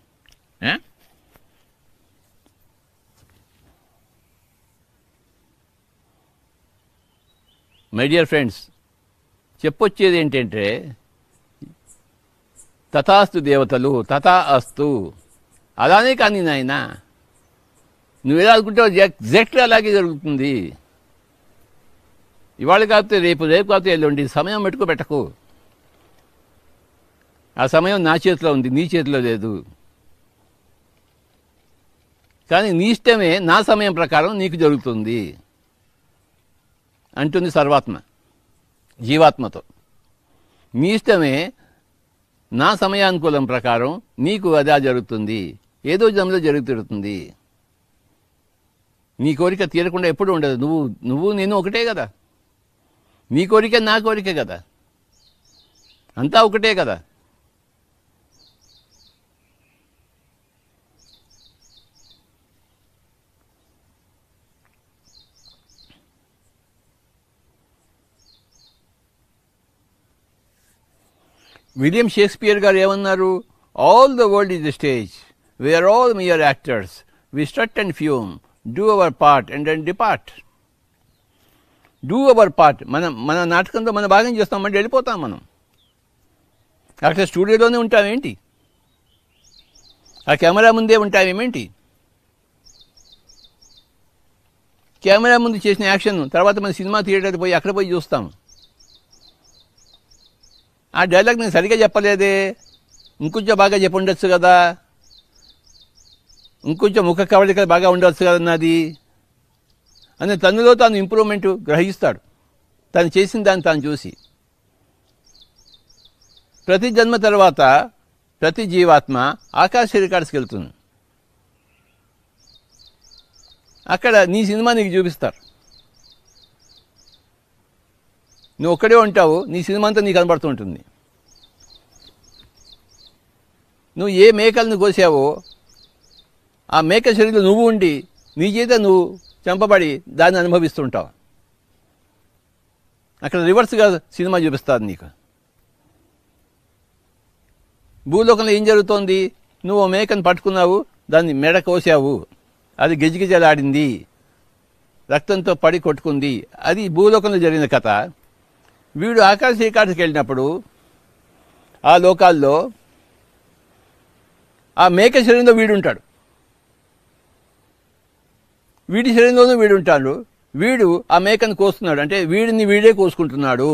మై డియర్ ఫ్రెండ్స్, చెప్పొచ్చేది ఏంటంటే తథాస్తు దేవతలు, తథా అస్తు. అలానే కానీ నాయన, నువ్వు ఎలా అనుకుంటావు ఎగ్జాక్ట్గా అలాగే జరుగుతుంది. ఇవాళ కాకపోతే రేపు, రేపు కాకపోతే ఎల్లుండి, సమయం పెట్టకు. ఆ సమయం నా చేతిలో ఉంది, నీ చేతిలో లేదు. కానీ నీ ఇష్టమే నా సమయం ప్రకారం నీకు జరుగుతుంది అంటుంది సర్వాత్మ జీవాత్మతో. నీ ఇష్టమే నా సమయానుకూలం ప్రకారం నీకు అదే జరుగుతుంది, ఏదో జన్మలో జరుగుతుంది. నీ కోరిక తీరకుండా ఎప్పుడు ఉండదు. నువ్వు నేను ఒకటే కదా. నీ కోరిక నా కోరిక కదా, అంతా ఒకటే కదా. విలియం షేక్స్పియర్ గారు ఏమన్నారు? All the world is the stage, we are all merely actors, we strut and fume, do our part and then depart. Do our part, మన నాటకంలో మన భాగం చేస్తామంటే వెళ్ళిపోతాం మనం. అక్కడ స్టూడియోలోనే ఉంటామేంటి, ఆ కెమెరా ముందే ఉంటామేమేంటి? కెమెరా ముందు చేసిన యాక్షన్ తర్వాత మన సినిమా థియేటర్ పోయి అక్కడ పోయి చూస్తాం. ఆ డైలాగ్ నేను సరిగ్గా చెప్పలేదే, ఇంకొంచెం బాగా చెప్పి ఉండొచ్చు కదా, ఇంకొంచెం ముఖ కవళిక బాగా ఉండవచ్చు కదా నాది అని తనలో తాను ఇంప్రూవ్మెంట్ గ్రహిస్తాడు, తను చేసిన దాన్ని తాను చూసి. ప్రతి జన్మ తర్వాత ప్రతి జీవాత్మ ఆకాశ రికార్డ్స్కి వెళ్తుంది. అక్కడ నీ సినిమా నీకు చూపిస్తారు. నువ్వు ఒక్కడే ఉంటావు, నీ సినిమా అంతా నీకు కనబడుతూ ఉంటుంది. నువ్వు ఏ మేకలను కోసావో ఆ మేక శరీరంలో నువ్వు ఉండి నీ చేత నువ్వు చంపబడి దాన్ని అనుభవిస్తుంటావు. అక్కడ రివర్స్గా సినిమా చూపిస్తారు నీకు. భూలోకంలో ఏం జరుగుతోంది? నువ్వు మేకను పట్టుకున్నావు, దాన్ని మెడ కోసావు, అది గిజగిజలాడింది, రక్తంతో పడి కొట్టుకుంది. అది భూలోకంలో జరిగిన కథ. వీడు ఆకాశ రికార్డ్స్కి వెళ్ళినప్పుడు ఆ లోకాల్లో ఆ మేక శరీరంలో వీడుంటాడు, వీడి శరీరంలోనూ వీడుంటాడు. వీడు ఆ మేకను కోస్తున్నాడు, అంటే వీడిని వీడే కోసుకుంటున్నాడు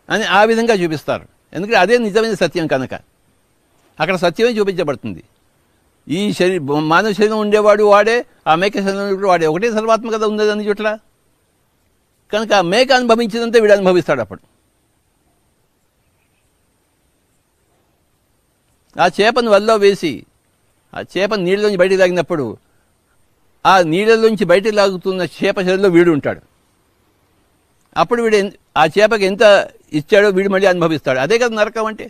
అని ఆ విధంగా చూపిస్తారు. ఎందుకంటే అదే నిజమైన సత్యం కనుక అక్కడ సత్యమే చూపించబడుతుంది. ఈ మానవ శరీరం ఉండేవాడు వాడే, ఆ మేక శరీరం వాడే, ఒకటే సర్వాత్మ కదా ఉంది అన్ని చోట్ల. కనుక ఆ మేక అనుభవించినంతే వీడు అనుభవిస్తాడు. అప్పుడు ఆ చేపను వల్లో వేసి ఆ చేపను నీళ్ళలోంచి బయటికి లాగినప్పుడు ఆ నీళ్ళలోంచి బయటికి లాగుతున్న చేప శరీరంలో వీడు ఉంటాడు. అప్పుడు వీడు ఆ చేపకి ఎంత ఇచ్చాడో వీడు మళ్ళీ అనుభవిస్తాడు. అదే కదా నరకం అంటే.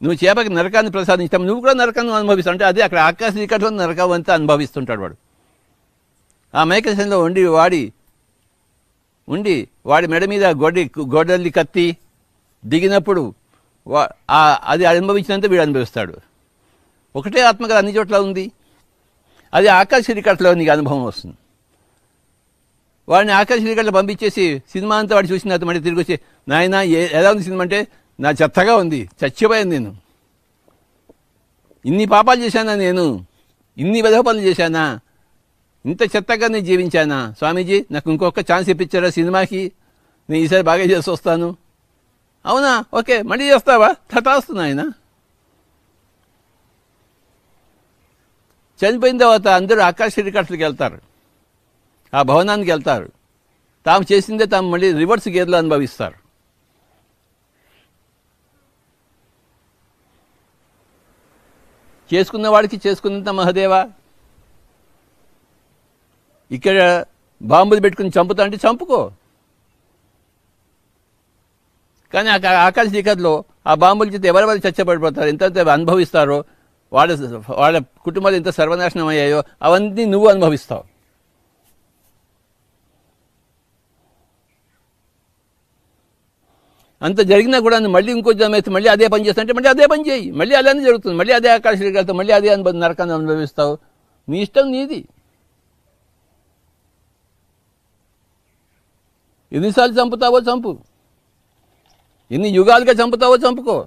నువ్వు చేపకి నరకాన్ని ప్రసాదించావు, నువ్వు కూడా నరకాన్ని అనుభవిస్తావు. అంటే అదే అక్కడ ఆకాశ రికార్డులో నరకం అంతా అనుభవిస్తుంటాడు వాడు. ఆ మేక శరీరంలో ఉండి వాడి మెడ మీద గొడ్డలి కత్తి దిగినప్పుడు అది అనుభవించినంత వీడు అనుభవిస్తాడు. ఒకటే ఆత్మ కదా అన్ని చోట్ల ఉంది. అది ఆకాశ రికార్డులో నీకు అనుభవం వస్తుంది. వాడిని ఆకాశ రికార్డులో పంపించేసి సినిమా అంతా వాడు చూసిన తర్వాత మళ్ళీ తిరిగి వచ్చి, నాయన ఎలా ఉంది సినిమా అంటే, నా చెత్తగా ఉంది, చచ్చిపోయాను నేను, ఇన్ని పాపాలు చేశానా నేను, ఇన్ని వెధవ పనులు చేశానా, ఇంత చెత్తగా నేను జీవించానా, స్వామీజీ నాకు ఇంకొక ఛాన్స్ ఇప్పించారా సినిమాకి, నేను ఈసారి బాగా చేసి వస్తాను. అవునా, ఓకే, మళ్ళీ చేస్తావా, తటాస్తుంది ఆయన. చనిపోయిన తర్వాత అందరూ ఆకాశ రికార్డులకు వెళ్తారు, ఆ భవనానికి వెళ్తారు. తాము చేసిందే తాము మళ్ళీ రివర్స్ గేర్లో అనుభవిస్తారు. చేసుకున్న వాడికి చేసుకున్నంత మహదేవా. ఇక్కడ బాంబులు పెట్టుకుని చంపుతా అంటే చంపుకో, కానీ ఆకాశ రికార్డులో ఆ బాంబుల చేత ఎవరెవరు చచ్చబడిపోతారు, ఎంత అనుభవిస్తారో, వాళ్ళ కుటుంబాలు ఎంత సర్వనాశనం అయ్యాయో అవన్నీ నువ్వు అనుభవిస్తావు. అంత జరిగినా కూడా మళ్ళీ ఇంకో జన్మ అయితే మళ్ళీ అదే పని చేస్తా అంటే మళ్ళీ అదే పని చేయి, మళ్ళీ అలానే జరుగుతుంది, మళ్ళీ అదే ఆకాశ రికార్డుతో మళ్ళీ అదే నరకాన్ని అనుభవిస్తావు. నీ ఇష్టం నీది. ఎన్నిసార్లు చంపుతావో చంపు, ఎన్ని యుగాలుగా చంపుతావో చంపుకో.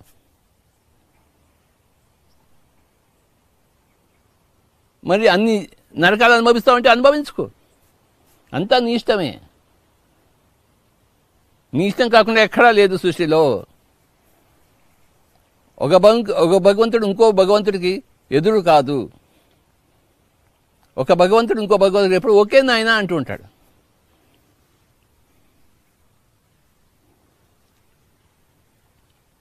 మరి అన్ని నరకాలు అనుభవిస్తావంటే అనుభవించుకో, అంతా నీ ఇష్టమే. నీ ఇష్టం కాకుండా ఎక్కడా లేదు సృష్టిలో. ఒక భగవంతుడు ఇంకో భగవంతుడికి ఎదురు కాదు. ఒక భగవంతుడు ఇంకో భగవంతుడు ఎప్పుడు ఒకే నాయన అంటూ ఉంటాడు.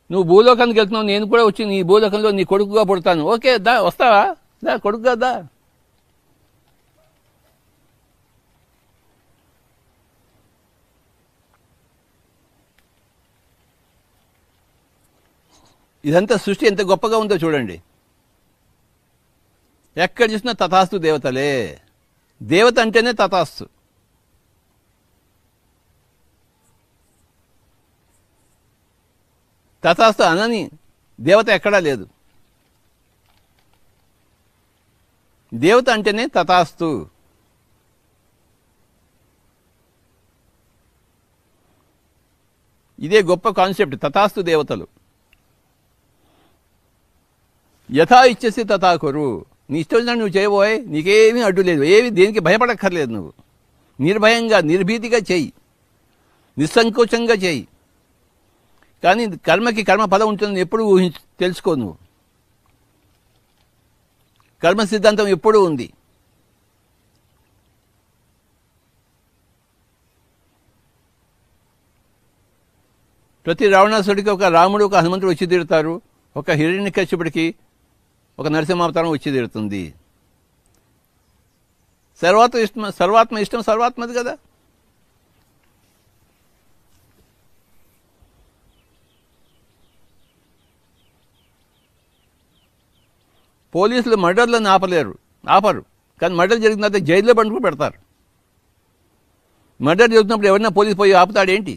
నువ్వు భూలోకానికి వెళ్తున్నావు, నేను కూడా వచ్చి నీ భూలోకంలో నీ కొడుకుగా పుడతాను. ఓకే, దా, వస్తావా, దా కొడుకుగా దా. ఇదంతా సృష్టి ఎంత గొప్పగా ఉందో చూడండి. ఎక్కడ చూసినా తథాస్తు దేవతలే. దేవత అంటేనే తథాస్తు. తథాస్తు అనని దేవత ఎక్కడా లేదు. దేవత అంటేనే తథాస్తు. ఇదే గొప్ప కాన్సెప్ట్, తథాస్తు దేవతలు. యథా ఇచ్చేసి తథా కురు. నీ ఇష్టం వచ్చినట్టు నువ్వు చేయబోయే, నీకేమీ అడ్డు లేదు. ఏమి దేనికి భయపడక్కర్లేదు. నువ్వు నిర్భయంగా నిర్భీతిగా చెయ్యి, నిస్సంకోచంగా చెయ్యి. కానీ కర్మకి కర్మ ఫలం ఉంటుందని ఎప్పుడు తెలుసుకో. నువ్వు కర్మ సిద్ధాంతం ఎప్పుడూ ఉంది. ప్రతి రావణాసుడికి ఒక రాముడు, ఒక హనుమంతుడు వచ్చి తీరుతారు. ఒక హిరణ్యకశ్యపుడికి ఒక నరసింహావతారం వచ్చి తీరుతుంది. సర్వాత్మ ఇష్టం సర్వాత్మది కదా. పోలీసులు మర్డర్లను ఆపరు. కానీ మర్డర్ జరిగిన తర్వాత జైల్లో బండుకు పెడతారు. మర్డర్ జరుగుతున్నప్పుడు ఎవరైనా పోలీసు పోయి ఆపుతాడేంటి?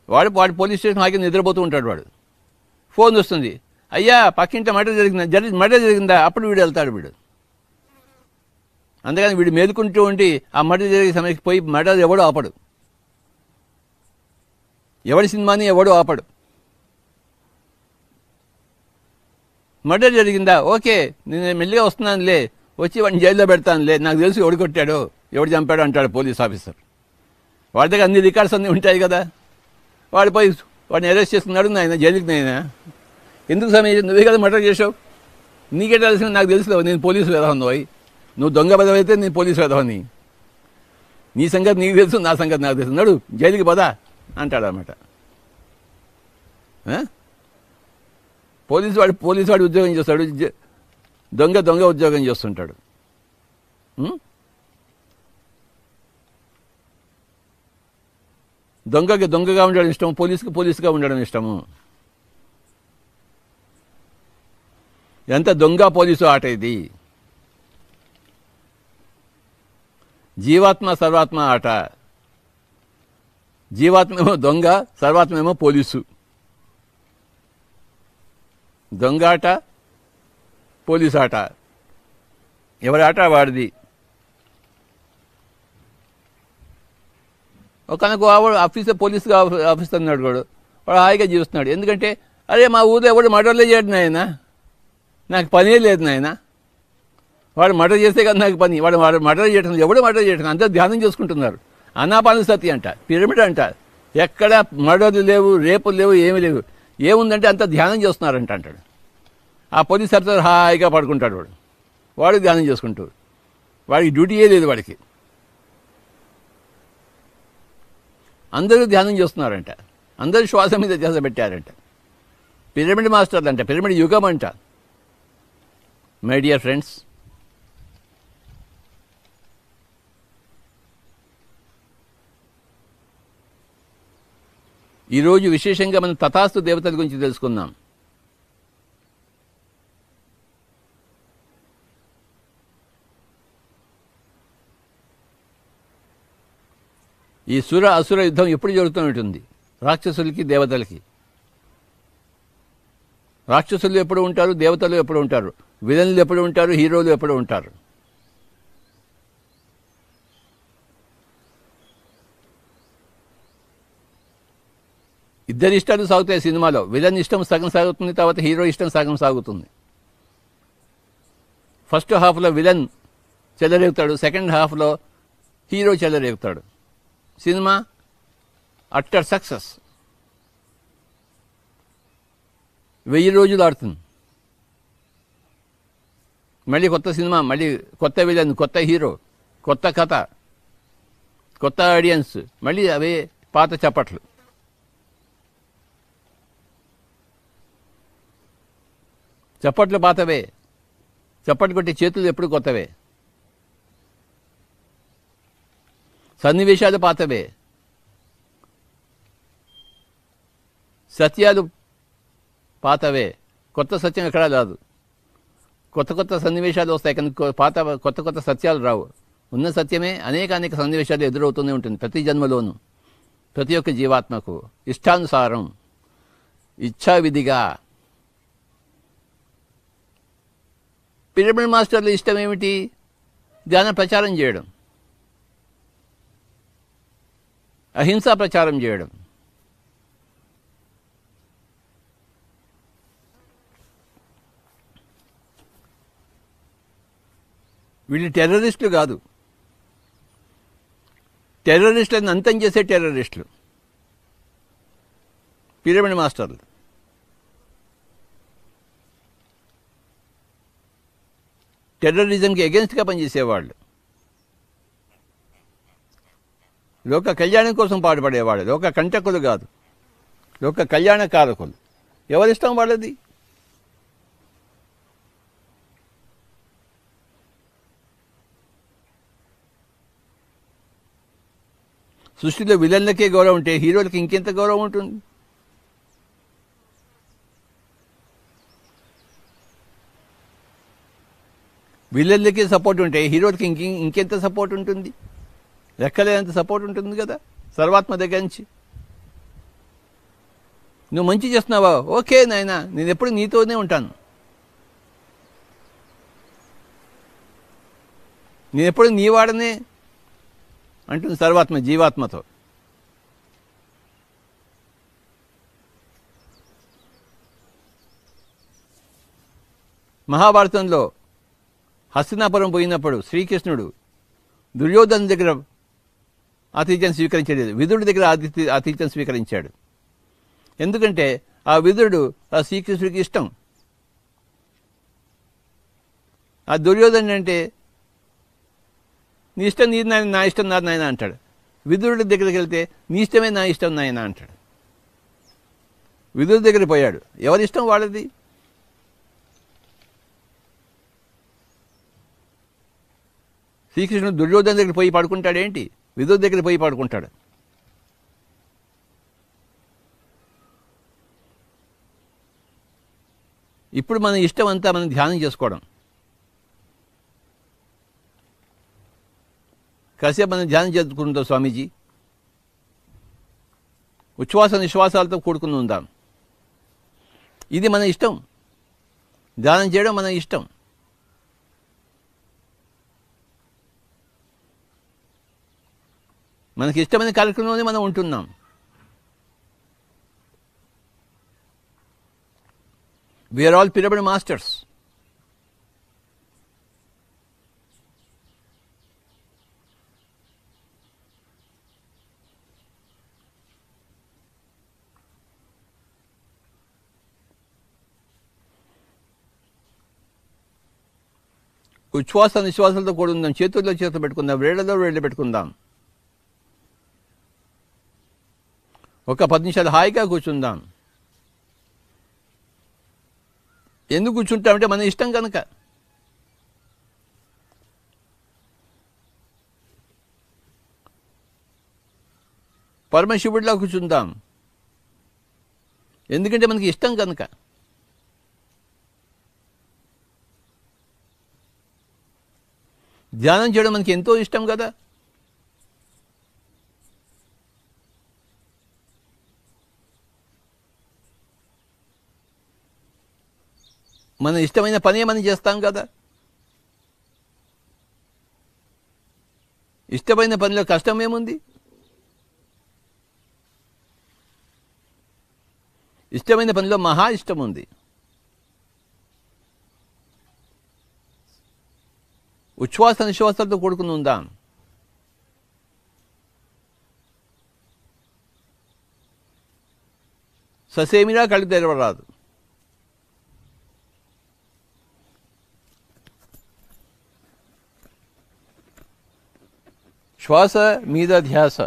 వాడు పోలీస్ స్టేషన్ ఆగి నిద్రపోతూ ఉంటాడు. వాడు ఫోన్ వస్తుంది, అయ్యా పక్కింట మర్డర్ జరిగిందా? అప్పుడు వీడు వెళ్తాడు. వీడు అందుకని వీడు మేలుకుంటూ ఉండి ఆ మర్డర్ జరిగే సమయానికి పోయి మర్డర్ ఎవడో ఆపడు. ఎవడి సినిమాని ఎవడో ఆపడు. మర్డర్ జరిగిందా? ఓకే, నేను మెల్లిగా వస్తున్నానులే, వచ్చి వాడిని జైల్లో పెడతానులే, నాకు తెలుసు ఎవడు కొట్టాడో ఎవడు చంపాడో అంటాడు పోలీస్ ఆఫీసర్. వాడి దగ్గర అన్ని రికార్డ్స్ అన్నీ ఉంటాయి కదా. వాడు పోయి వాడిని అరెస్ట్ చేసుకున్నాడు, నాయన జైలుకి నాయన. ఎందుకు సమయం నువ్వే కదా మర్డర్ చేసావు, నీకే తెలిసిన నాకు తెలుసులేవు, నేను పోలీసు వేదవను. నువ్వు దొంగ బదవైతే నేను పోలీసు వేదవని. నీ సంగతి నీకు తెలుసు, నా సంగతి నాకు తెలుసు, నడు జైలుకి పదా అంటాడు అన్నమాట. పోలీసు వాడు ఉద్యోగం చేస్తాడు, దొంగ ఉద్యోగం చేస్తుంటాడు. దొంగకి దొంగగా ఉండడం ఇష్టం, పోలీసుగా ఉండడం ఇష్టము. ఎంత దొంగ పోలీసు ఆట ఇది. జీవాత్మ సర్వాత్మ ఆట. జీవాత్మేమో దొంగ, సర్వాత్మేమో పోలీసు. దొంగ ఆట, పోలీసు ఆట. ఎవరి ఆట వాడిది. ఒకనకు పోలీసుగా ఆఫీసర్ ఉన్నాడు. వాడు హాయిగా జీవిస్తున్నాడు. ఎందుకంటే అరే మా ఊళ్ళో ఎవడు మర్డర్లే చేయడు నాయన, నాకు పనే లేదు నాయన. వాడు మర్డర్ చేస్తే కదా నాకు పని. వాడు మర్డర్ చేయటం, ఎవడు మర్డర్ చేయటం, అందరూ ధ్యానం చేసుకుంటున్నారు. అనాపానసతి అంట, పిరమిడ్ అంట. ఎక్కడ మర్డర్లు లేవు, రేపులు లేవు, ఏమీ లేవు. ఏముందంటే అంత ధ్యానం చేస్తున్నారంట అంటాడు. ఆ పోలీస్ ఆఫీసర్ హాయిగా పడుకుంటాడు. వాడు ధ్యానం చేసుకుంటూ, వాడికి డ్యూటీయే లేదు. వాడికి అందరూ ధ్యానం చేస్తున్నారంట, అందరూ శ్వాస మీద ధ్యాస పెట్టారంట. పిరమిడ్ మాస్టర్లు అంట, పిరమిడ్ యుగం అంట. మై డియర్ ఫ్రెండ్స్, ఈరోజు విశేషంగా మనం తథాస్తు దేవతల గురించి తెలుసుకుందాం. ఈ అసుర యుద్ధం ఎప్పుడు జరుగుతూ ఉంటుంది? రాక్షసులకి దేవతలకి. రాక్షసులు ఎప్పుడు ఉంటారు, దేవతలు ఎప్పుడు ఉంటారు, విలన్లు ఎప్పుడు ఉంటారు, హీరోలు ఎప్పుడు ఉంటారు. ఇద్దరి ఇష్టాలు సాగుతాయి సినిమాలో. విలన్ ఇష్టం సగం సాగుతుంది, తర్వాత హీరో ఇష్టం సగం సాగుతుంది. ఫస్ట్ హాఫ్లో విలన్ చెలరేగుతాడు, సెకండ్ హాఫ్లో హీరో చెలరేగుతాడు. Cinema utter success. 1000 రోజులు ఆడుతుంది. మళ్ళీ కొత్త సినిమా, మళ్ళీ కొత్త విలన్, కొత్త హీరో, కొత్త కథ, కొత్త ఆడియన్స్, మళ్ళీ అవే పాత చప్పట్లు. చప్పట్లు పాతవే, చప్పట్లు కొట్టే చేతులు ఎప్పుడు కొత్తవే, సన్నివేశాలు పాతవే, సత్యాలు పాతవే. కొత్త సత్యం ఎక్కడా రాదు. కొత్త కొత్త సన్నివేశాలు వస్తాయి కానీ కొత్త కొత్త సత్యాలు రావు. ఉన్న సత్యమే అనేక సన్నివేశాలు ఎదురవుతూనే ఉంటుంది ప్రతి జన్మలోనూ. ప్రతి ఒక్క జీవాత్మకు ఇష్టానుసారం, ఇచ్ఛావిధిగా. పిరమిడ్ మాస్టర్ల ఇష్టం ఏమిటి? ధ్యాన ప్రచారం చేయడం, అహింసా ప్రచారం చేయడం. వీళ్ళు టెర్రరిస్టులు కాదు, టెర్రరిస్టులను అంతం చేసే టెర్రరిస్టులు పిరమిడ్ మాస్టర్లు. టెర్రరిజంకి ఎగెన్స్ట్గా పనిచేసేవాళ్ళు, లోక కళ్యాణం కోసం పాటుపడేవాళ్ళు, లోక కంటకులు కాదు, లోక కళ్యాణ కారకులు. ఎవరిష్టం వాళ్ళది. సృష్టిలో విలన్లకే గౌరవం ఉంటే హీరోలకి ఇంకెంత గౌరవం ఉంటుంది? విలన్లకి సపోర్ట్ ఉంటే హీరోలకి ఇంకెంత సపోర్ట్ ఉంటుంది? లెక్కలేనంత సపోర్ట్ ఉంటుంది కదా సర్వాత్మ దగ్గర నుంచి. నువ్వు మంచి చేస్తున్నావా? ఓకే నాయనా, నేను ఎప్పుడు నీతోనే ఉంటాను, నేను ఎప్పుడు నీ వాడనే అంటుంది సర్వాత్మ జీవాత్మతో. మహాభారతంలో హస్తినాపురం పోయినప్పుడు శ్రీకృష్ణుడు దుర్యోధన దగ్గర ఆతిథ్యం స్వీకరించలేదు, విదురుడి దగ్గర ఆతిథ్యం స్వీకరించాడు. ఎందుకంటే ఆ విదురుడు ఆ శ్రీకృష్ణుడికి ఇష్టం. ఆ దుర్యోధనుడు అంటే నీ ఇష్టం నీ నాయన, నా ఇష్టం నా నాయన అంటాడు. విదురుడి దగ్గరికి వెళ్తే నీ ఇష్టమే నా ఇష్టం నాయన అంటాడు. విదురుడి దగ్గరికి పోయాడు, ఎవరి ఇష్టం వాళ్ళది. శ్రీకృష్ణుడు దుర్యోధన దగ్గర పోయి పడుకుంటాడేంటి? విదురుడి దగ్గర పోయి పడుకుంటాడు. ఇప్పుడు మన ఇష్టం అంతా మనం ధ్యానం చేసుకోవడం. కాసేపు మనం ధ్యానం చేసుకుంటాం స్వామీజీ. ఉచ్ఛ్వాస నిశ్వాసాలతో కూడుకుని ఉందాం. ఇది మన ఇష్టం, ధ్యానం చేయడం మన ఇష్టం. మనకి ఇష్టమైన కార్యక్రమంలోనే మనం ఉంటున్నాం. We are all pyramid masters. ఉచ్ఛ్వాస నిశ్వాసాలతో కూడి ఉందాం. చేతుల్లో చేతులు పెట్టుకుందాం, వేళ్లలో వేళ్ళు పెట్టుకుందాం. ఒక 10 నిమిషాలు హాయిగా కూర్చుందాం. ఎందుకు కూర్చుంటామంటే మన ఇష్టం కనుక. పరమశివుడిలా కూర్చుందాం, ఎందుకంటే మనకి ఇష్టం కనుక. ధ్యానం చేయడం మనకి ఎంతో ఇష్టం కదా. మన ఇష్టమైన పనే మనం చేస్తాం కదా. ఇష్టమైన పనిలో కష్టం ఏముంది? ఇష్టమైన పనిలో మహా ఇష్టం ఉంది. ఉచ్ఛ్వాస నిశ్వాసాలతో కూడుకుని ఉందాం. ససేమిరా కళ్ళు తెరవరాదు. శ్వాస మీద ధ్యాస.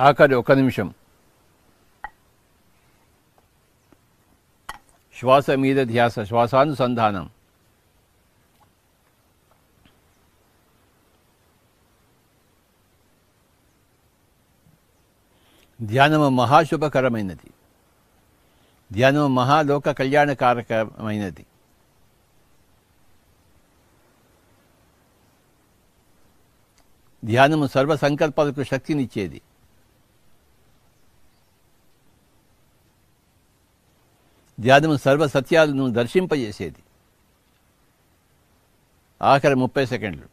ఆఖరి 1 నిమిషం శ్వాస మీద ధ్యాస, శ్వాసానుసంధానం. ధ్యానము మహాశుభకరమైనది. ధ్యానము మహాలోక కళ్యాణకారకమైనది. ధ్యానము సర్వ సంకల్పాలకు శక్తినిచ్చేది. ధ్యానము సర్వ సత్యాలను దర్శింపజేసేది. ఆఖరి 30 సెకండ్లు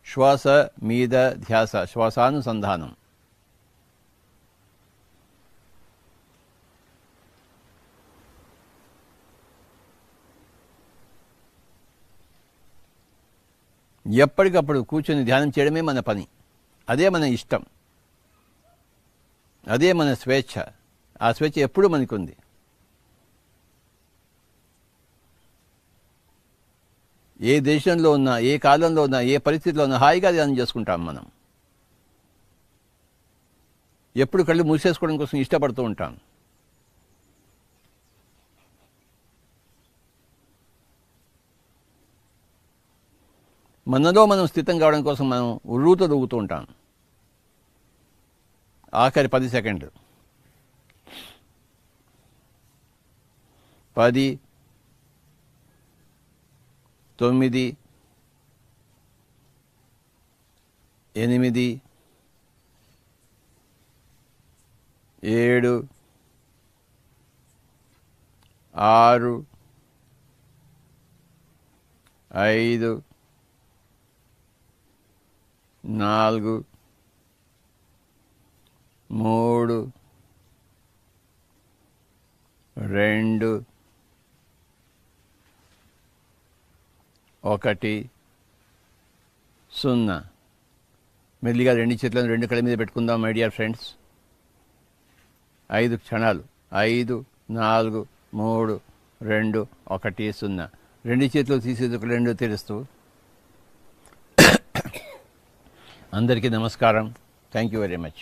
శ్వాస మీద ధ్యాస, శ్వాసానుసంధానం. ఎప్పటికప్పుడు కూర్చొని ధ్యానం చేయడమే మన పని. అదే మన ఇష్టం, అదే మన స్వేచ్ఛ. ఆ స్వేచ్ఛ ఎప్పుడూ మనకుంది. ఏ దేశంలో ఉన్నా, ఏ కాలంలో ఉన్నా, ఏ పరిస్థితిలో ఉన్నా హాయిగా ధ్యానం చేసుకుంటాం మనం. ఎప్పుడు కళ్ళు మూసేసుకోవడం కోసం ఇష్టపడుతూ ఉంటాం. మనలో మనం స్థితం కావడం కోసం మనం ఉర్రూతో దూగుతూ ఉంటాం. ఆఖరి 10 సెకండ్లు 10, 9, 8, 7, 6, 5, 4, 3, 2, 1, 0. మెల్లిగా 2 చేతులను 2 కళ్ళ మీద పెట్టుకుందాం మై డియర్ ఫ్రెండ్స్. 5 క్షణాలు. 5, 4, 3, 2, 1, 0. 2 చేతులు తీసేది 2 తెరుస్తూ. అందరికీ నమస్కారం. Thank you very much.